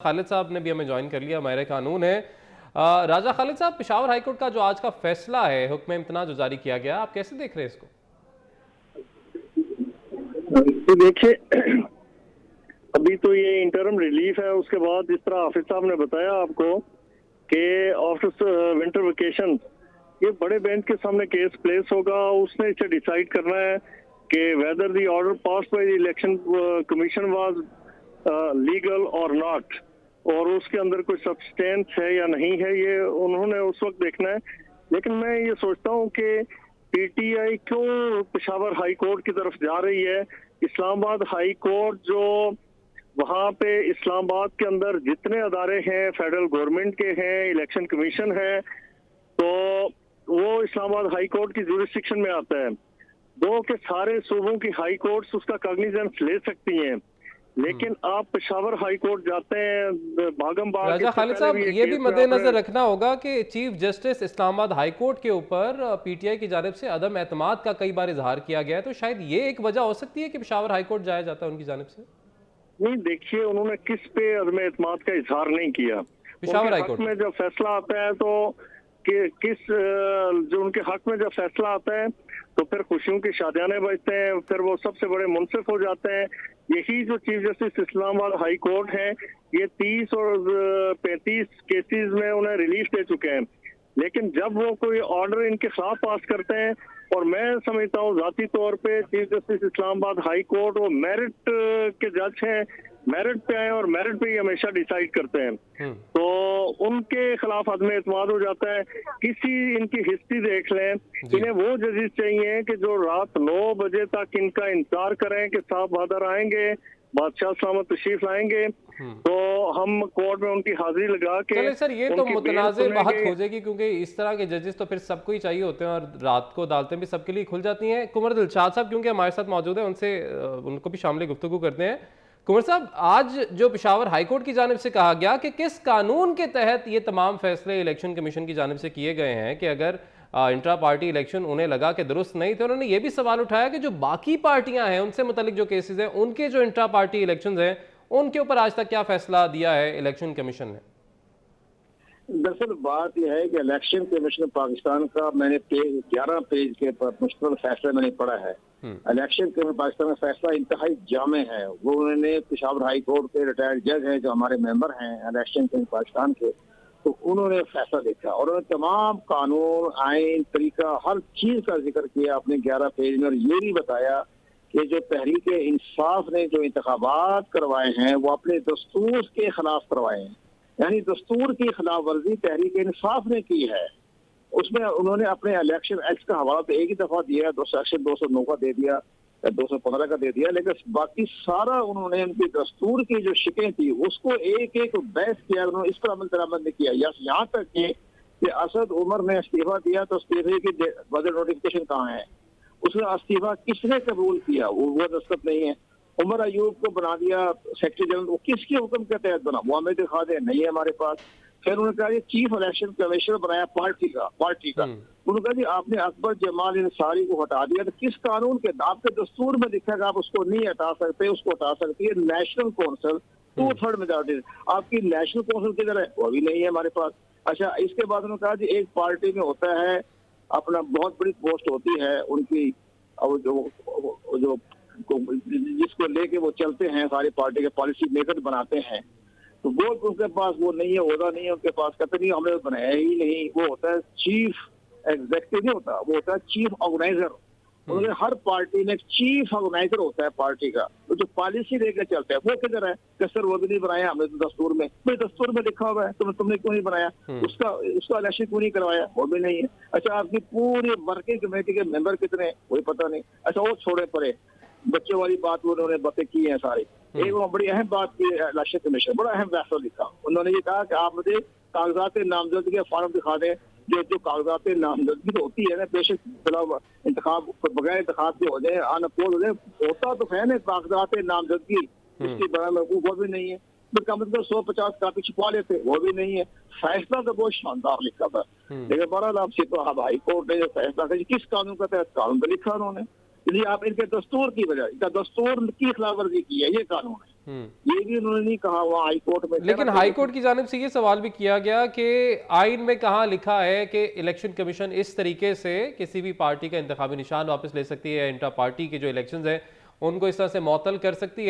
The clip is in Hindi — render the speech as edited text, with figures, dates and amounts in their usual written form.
खालिद साहब ने भी हमें ज्वाइन कर लिया, माहिर कानून है। राजा खालिद साहब, पेशावर हाईकोर्ट का जो आज का फैसला है, हुक्म इम्तना जो जारी किया गया, आप कैसे देख रहे हैं इसको? तो देखिए, अभी तो ये इंटरम रिलीफ है। उसके बाद जिस तरह हाफिज साहब ने बताया आपको कि आफ्टर विंटर वेकेशन ये बड़े बेंच के सामने केस प्लेस होगा। उसने इसे डिसाइड करना है कि whether the order passed by the election commission was legal और नॉट, और उसके अंदर कोई सब्सटेंस है या नहीं है, ये उन्होंने उस वक्त देखना है। लेकिन मैं ये सोचता हूँ कि पीटीआई क्यों पेशावर हाई कोर्ट की तरफ जा रही है। इस्लामाबाद हाई कोर्ट जो वहाँ पे इस्लामाबाद के अंदर जितने अदारे हैं, फेडरल गवर्नमेंट के हैं, इलेक्शन कमीशन है, तो वो इस्लामाबाद हाई कोर्ट की जुरिस्डिक्शन में आता है। दो के सारे सूबों की हाई कोर्ट्स उसका कॉग्निजेंस ले सकती हैं, लेकिन आप पेशावर हाई कोर्ट जाते हैं भागम भाग। राजा खालिद साहब, ये भी मद्देनजर रखना होगा कि chief justice Islamabad high court के ऊपर पीटीआई की जानिब से अदम एतमाद का कई बार इजहार किया गया है, तो शायद ये एक वजह हो सकती है कि पेशावर हाई कोर्ट जाया जाता है उनकी जानिब से। नहीं, देखिए, उन्होंने किस पे अदम एतमाद का इजहार नहीं किया। पेशावर हाई कोर्ट में जब फैसला आता है तो जो उनके हक में जब फैसला आता है तो फिर खुशियों की शादियाने बजते हैं, फिर वो सबसे बड़े मुनसिफ हो जाते हैं। यही जो chief justice Islamabad high court है, ये 30 और 35 केसेस में उन्हें रिलीफ दे चुके हैं। लेकिन जब वो कोई ऑर्डर इनके खिलाफ पास करते हैं, और मैं समझता हूँ जाती तौर पे chief justice Islamabad high court वो मेरिट के जज हैं, मेरिट पे आए और मेरिट पे ही हमेशा डिसाइड करते हैं। तो उनके खिलाफ अदम एतमाद हो जाता है। किसी इनकी हिस्ट्री देख लें, इन्हें वो जजेस चाहिए कि जो रात 9 बजे तक इनका इंतजार करें कि साहब बहादुर आएंगे, बादशाह सलामत तशरीफ लाएंगे, तो हम कोर्ट में उनकी हाजिरी लगा के। चले सर, ये तो मुतनाज़े बात हो जाएगी, क्योंकि इस तरह के जजेस तो फिर सबको ही चाहिए होते हैं और रात को अदालतें भी सबके लिए खुल जाती हैं। कुंवर दिलशाद साहब क्योंकि हमारे साथ मौजूद है, उनसे उनको भी शामिल गुफ्तगू करते हैं। कुंवर साहब, आज जो पेशावर हाईकोर्ट की जानिब से कहा गया कि किस कानून के तहत ये तमाम फैसले इलेक्शन कमीशन की जानिब से किए गए हैं कि अगर इंट्रा पार्टी इलेक्शन उन्हें लगा कि दुरुस्त नहीं थे, उन्होंने ये भी सवाल उठाया कि जो बाकी पार्टियां हैं उनसे मुतल्लिक जो केसेस हैं, उनके जो इंट्रा पार्टी इलेक्शन हैं, उनके ऊपर आज तक क्या फैसला दिया है इलेक्शन कमीशन ने? दरअसल बात यह है कि इलेक्शन कमीशन पाकिस्तान का मैंने 11 पेज के मुश्तमिल फैसला मैंने पढ़ा है। इलेक्शन कमीशन पाकिस्तान का फैसला इंतहाई जामे है। वो उन्होंने पेशावर हाई कोर्ट के रिटायर्ड जज हैं जो हमारे मेंबर हैं इलेक्शन कमीशन पाकिस्तान के, तो उन्होंने फैसला देखा और उन्होंने तमाम कानून, आइन, तरीका, हर चीज का जिक्र किया अपने 11 पेज में, और ये भी बताया कि जो तहरीक इंसाफ ने जो इंतखाबात करवाए हैं वो अपने दस्तूर के खिलाफ करवाए हैं, यानी दस्तूर की खिलाफ वर्जी तहरीक इंसाफ ने की है। उसमें उन्होंने अपने इलेक्शन एक्ट का हवाला तो एक ही दफा दिया, सेक्शन 209 का दे दिया, 215 का दे दिया, लेकिन बाकी सारा उन्होंने उनकी दस्तूर की जो शिकें थी उसको एक एक बहस किया, उन्होंने इस पर अमल दरामद नहीं किया। यहाँ तक कि असद उमर ने इस्तीफा दिया तो इस्तीफे की बजट नोटिफिकेशन कहाँ है, उसने इस्तीफा किसने कबूल किया, वो दस्तखत नहीं है। उमर अयूब को बना दिया सेक्रेटरी जनरल, वो किसके हुक्म के तहत बना, वो हमें दिखा दे, नहीं है हमारे पास। फिर उन्होंने कहा ये चीफ इलेक्शन कमिश्नर बनाया पार्टी का। उन्होंने कहा जी आपने अकबर जमाल अंसारी को हटा दिया, तो किस कानून के, आपके दस्तूर में दिखेगा आप उसको नहीं हटा सकते, उसको हटा सकती है नेशनल कौंसिल 2/3 मेजॉरिटी। आपकी नेशनल कौंसिल किधर है, वो भी नहीं है हमारे पास। अच्छा, इसके बाद उन्होंने कहा जी एक पार्टी में होता है अपना बहुत बड़ी पोस्ट होती है उनकी, और जो जिसको लेके वो चलते हैं, सारी पार्टी के पॉलिसी मेकर बनाते हैं, तो वो उनके पास वो नहीं है, होता नहीं है उनके पास, कहते नहीं हमने बनाया ही नहीं। वो होता है चीफ एग्जीक्यूटिव नहीं होता, वो होता है चीफ ऑर्गेनाइजर। उन्होंने हर पार्टी में एक चीफ ऑर्गेनाइजर होता है पार्टी का, तो जो पॉलिसी लेकर चलते हैं वो किधर है, सर वो भी नहीं बनाया हमने तो दस्तूर में, दस्तूर में लिखा हुआ है, तुमने क्यों नहीं बनाया, उसका इलेक्शन क्यों नहीं करवाया, वो भी नहीं है। अच्छा, आपकी पूरी वर्किंग कमेटी के मेंबर कितने, कोई पता नहीं। अच्छा, वो छोड़े पड़े, बच्चों वाली बात उन्होंने बातें की है सारी। एक वो बड़ी अहम बात की इलेक्शन कमीशन, बड़ा अहम फैसला लिखा। उन्होंने ये कहा कि आप मुझे कागजात नामजदगी के फॉर्म दिखा दें, जो कागजात नामजदगी तो होती है ना, बेशक इंतखाब बगैर इंतखाब के हो जाए, अनअपोज हो जाए, होता तो है ना कागजात नामजदगी, इसकी बड़ा वो भी नहीं है। तो कम से कम 150 कापी छुपा लेते, वो भी नहीं है। फैसला तो बहुत शानदार लिखा था, लेकिन बहरहाल आपसे तो हाई कोर्ट ने जो फैसला था किस कानून का तहत, कानून तो लिखा उन्होंने, इसलिए आप इनके दस्तूर की वजह, इनका दस्तूर की खिलाफ वर्जी की है, ये कानून है। ये भी उन्होंने नहीं कहा वहाँ हाई कोर्ट में। लेकिन हाई कोर्ट की जानिब से ये सवाल भी किया गया कि आइन में कहाँ लिखा है कि इलेक्शन कमीशन इस तरीके से किसी भी पार्टी का इंतखाबी निशान वापस ले सकती है, इंटर पार्टी के जो इलेक्शंस हैं उनको इस तरह से मुअत्तल कर सकती है।